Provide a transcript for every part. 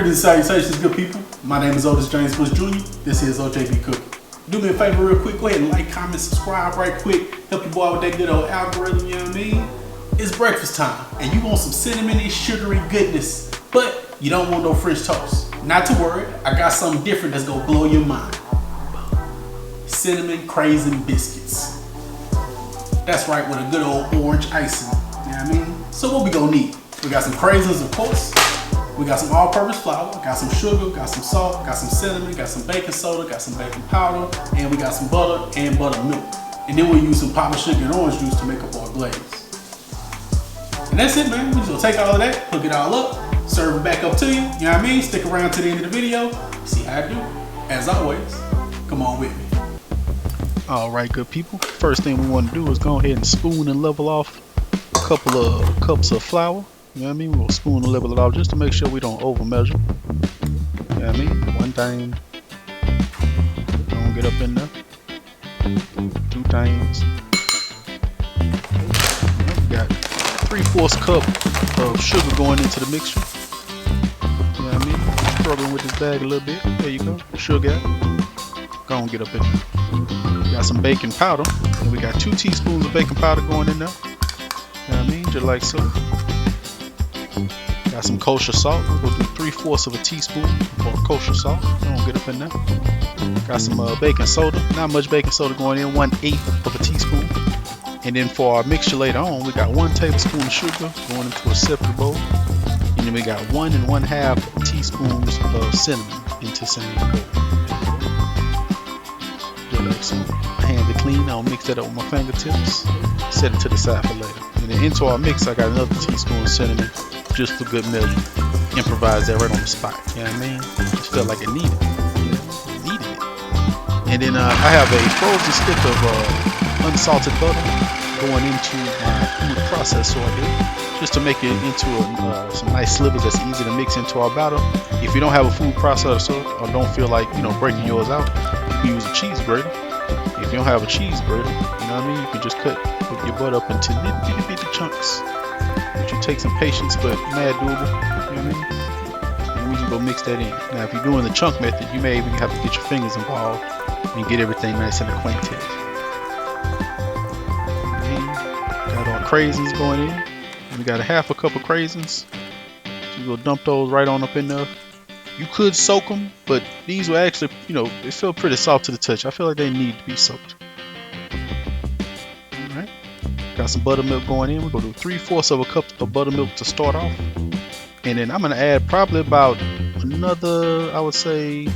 Greetings, salutations, good people. My name is Otis James Bush Jr. This is OJB Cooking. Do me a favor real quick, go ahead and like, comment, subscribe right quick. Help your boy with that good old algorithm, you know what I mean? It's breakfast time, and you want some cinnamony, sugary goodness, but you don't want no French toast. Not to worry, I got something different that's gonna blow your mind. Cinnamon Craisin Biscuits. That's right, with a good old orange icing, you know what I mean? So what we gonna need? We got some Craisins, of course. We got some all-purpose flour, got some sugar, got some salt, got some cinnamon, got some baking soda, got some baking powder, and we got some butter and buttermilk. And then we'll use some powdered sugar and orange juice to make up our glaze. And that's it, man. We just gonna take all of that, hook it all up, serve it back up to you. You know what I mean? Stick around to the end of the video, see how I do. As always, come on with me. All right, good people. First thing we want to do is go ahead and spoon and level off a couple of cups of flour. You know what I mean? We'll spoon and level it off just to make sure we don't over measure. You know what I mean? One thing, don't get up in there. Two things. We got 3/4 cup of sugar going into the mixture. You know what I mean? Struggling with this bag a little bit. There you go. Sugar. Go on, get up in there. We got some baking powder. And we got 2 teaspoons of baking powder going in there. You know what I mean? Just like so. Got some kosher salt. We'll do 3/4 of a teaspoon of kosher salt. Don't get up in there. Got some baking soda. Not much baking soda going in. 1/8 of a teaspoon. And then for our mixture later on, we got 1 tablespoon of sugar going into a separate bowl. And then we got 1 1/2 teaspoons of cinnamon into the same bowl. Just like so. My hands are clean. I'll mix that up with my fingertips. Set it to the side for later. And then into our mix, I got another teaspoon of cinnamon. Just for good measure. Improvise that right on the spot. You know what I mean? Just felt like it needed it. Needed it. And then I have a frozen stick of unsalted butter going into my food processor here, just to make it into some nice slivers that's easy to mix into our batter. If you don't have a food processor or don't feel like breaking yours out, you can use a cheese grater. If you don't have a cheese grater, you know what I mean, you can just cut your butter up into little bitty chunks. Which will take some patience, but mad doable. You know what I mean? And we just go mix that in. Now, if you're doing the chunk method, you may even have to get your fingers involved and get everything nice and acquainted. Got our craisins going in. And we got 1/2 cup of craisins. So we'll dump those right on up in there. You could soak them, but these will actually, they feel pretty soft to the touch. I feel like they need to be soaked. Alright. Got some buttermilk going in. We're going to do 3/4 of a cup of buttermilk to start off. And then I'm going to add probably about another, I would say,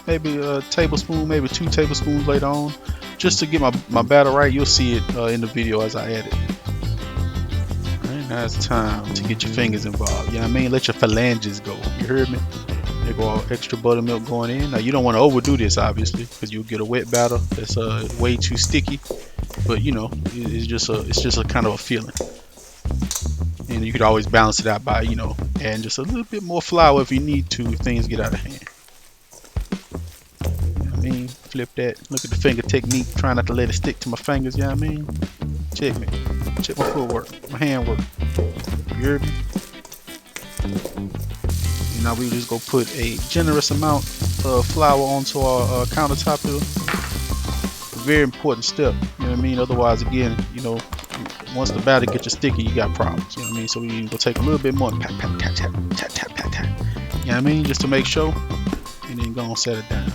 maybe a tablespoon, maybe 2 tablespoons later on. Just to get my batter right. You'll see it in the video as I add it. Alright, now it's time to get your fingers involved. You know what I mean? Let your phalanges go. You heard me? There go all extra buttermilk going in. Now you don't want to overdo this, obviously, because you'll get a wet batter that's way too sticky. But it's just a kind of a feeling, and you could always balance it out by adding just a little bit more flour if you need to, if things get out of hand. You know what I mean? Flip that. Look at the finger technique. Try not to let it stick to my fingers. You know what I mean? Check me. Check my footwork, my hand work. You heard me? And now we just go put a generous amount of flour onto our countertop here. Very important step, you know what I mean? Otherwise, again, once the batter gets you sticky, you got problems, you know what I mean? So we go take a little bit more, pat, pat, tap, tap, tap, tap, tap, tap, you know what I mean? Just to make sure, and then go and set it down.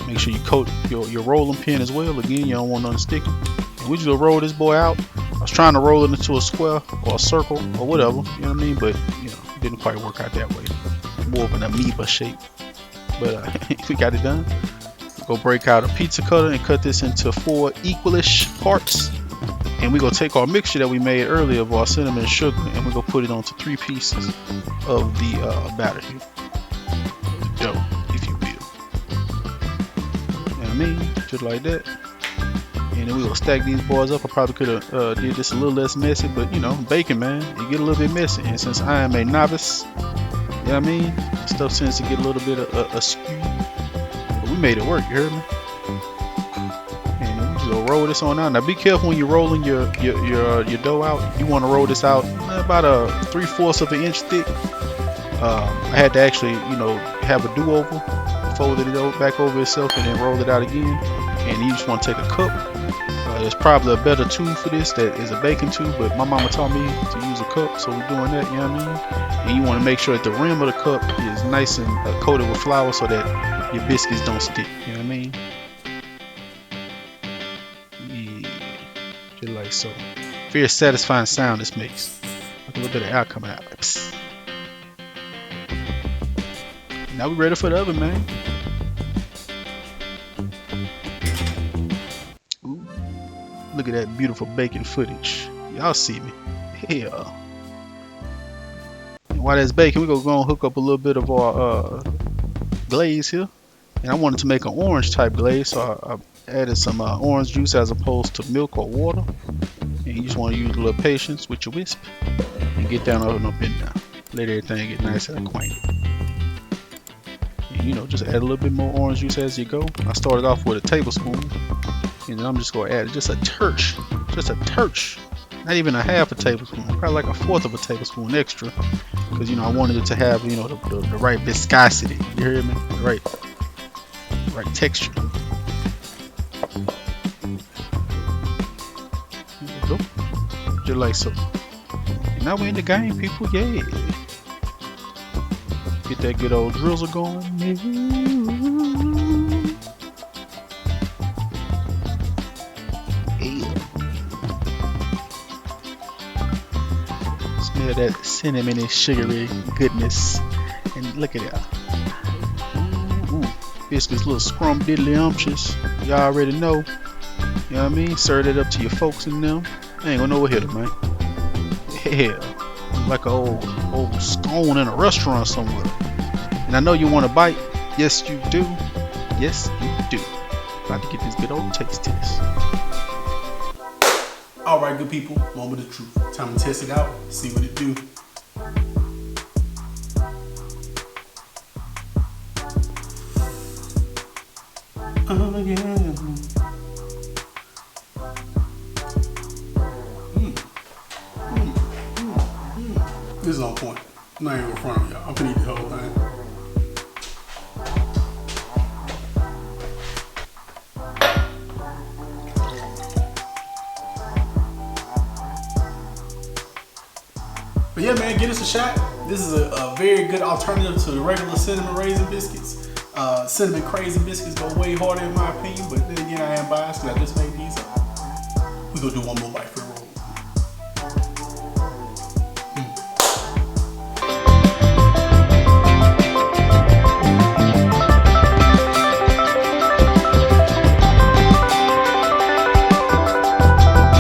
Make sure you coat your rolling pin as well. Again, you don't want nothing sticky. And we just gonna roll this boy out. I was trying to roll it into a square or a circle or whatever, you know what I mean? But it didn't quite work out that way. More of an amoeba shape, but we got it done. Go break out a pizza cutter and cut this into 4 equalish parts, and we're gonna take our mixture that we made earlier of our cinnamon and sugar, and we're gonna put it onto 3 pieces of the batter here, the dough, if you will. You know what I mean? Just like that. And then we're gonna stack these boys up. I probably could have did this a little less messy, but baking, man, it get a little bit messy, and since I am a novice, you know what I mean, stuff tends to get a little bit askew. We made it work, you heard me? And then we just gonna roll this on out. Now be careful when you're rolling your dough out. You want to roll this out about a 3/4 of an inch thick. I had to actually, have a do-over, fold it back over itself, and then roll it out again. And you just want to take a cup. There's probably a better tool for this that is a baking tool, but my mama taught me to use a cup, so we're doing that, you know what I mean? And you want to make sure that the rim of the cup is nice and coated with flour so that your biscuits don't stick, you know what I mean? Yeah, just like so. Very satisfying sound this makes. Like a little bit of air coming out. Psst. Now we're ready for the oven, man. Ooh, look at that beautiful baking footage. Y'all see me. Yeah. And while that's baking, we're gonna go and hook up a little bit of our glaze here. And I wanted to make an orange type glaze, so I added some orange juice as opposed to milk or water. And you just want to use a little patience with your whisk and get down up and down. Let everything get nice and acquainted. And just add a little bit more orange juice as you go. I started off with a tablespoon, and then I'm just going to add just a touch, not even a half a tablespoon, probably like a fourth of a tablespoon extra, because I wanted it to have the right viscosity. You hear me? The right texture. Just like so. And now we're in the game, people. Yeah. Get that good old drizzle going. Yeah. Smell that cinnamon and sugary goodness. And look at that. Ooh. Biscuits, little scrum diddly umptious. Y'all already know. You know what I mean? Serve it up to your folks and them. I ain't gonna know what hit them, man. Yeah. Like an old scone in a restaurant somewhere. And I know you want to bite. Yes, you do. Yes, you do. About to get this good old taste test. All right, good people. Moment of truth. Time to test it out. See what it do. Oh yeah. This is on point. I'm not even in front of y'all. I'm gonna eat the whole thing. But yeah, man, give us a shot. This is a very good alternative to the regular cinnamon raisin biscuits. Cinnamon Craisin Biscuits go way harder in my opinion, but then again, I am biased because I just made these up. We're gonna do one more bite.